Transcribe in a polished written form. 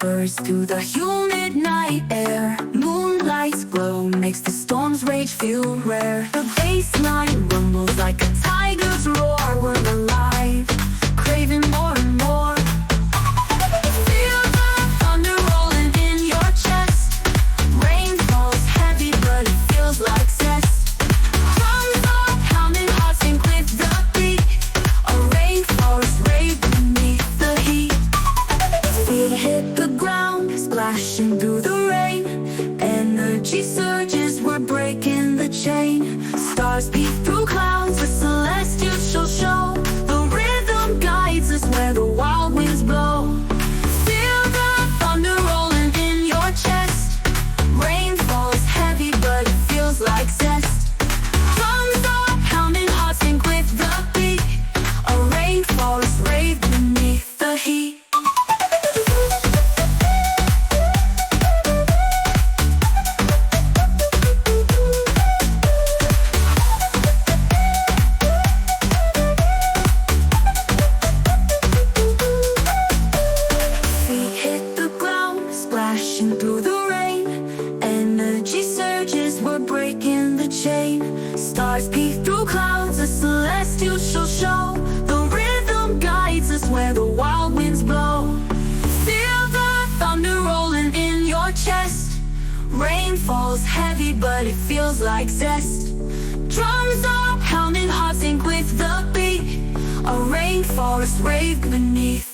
whispers to the humid night air. Moonlight's glow makes the storm's rage feel rare. The bassline rumbles like a tiger's roar. We're alive, craving more and more. Feel the thunder rolling in your chest. Rain falls heavy, but it feels like zest. Drums are pounding, hearts sync with the beat. A rainforest rave beneath the heat. Feet hit the ground, splashing through the rain. Energy surges, we're breaking the chain. Stars peek through clouds, a celestial show. The rhythm guides us where the wild winds blow. Feel the thunder rolling in your chest. Rain falls heavy, but it feels like zest. Drums are pounding, hearts sync with the beat. A rainforest rave beneath the heat. Splashing through the rain, energy surges, we're breaking the chain. Stars peek through clouds, a celestial show. The rhythm guides us where the wild winds blow. Feel the thunder rolling in your chest. Rain falls heavy, but it feels like zest. Drums are pounding, hearts sync with the beat. A rainforest rave beneath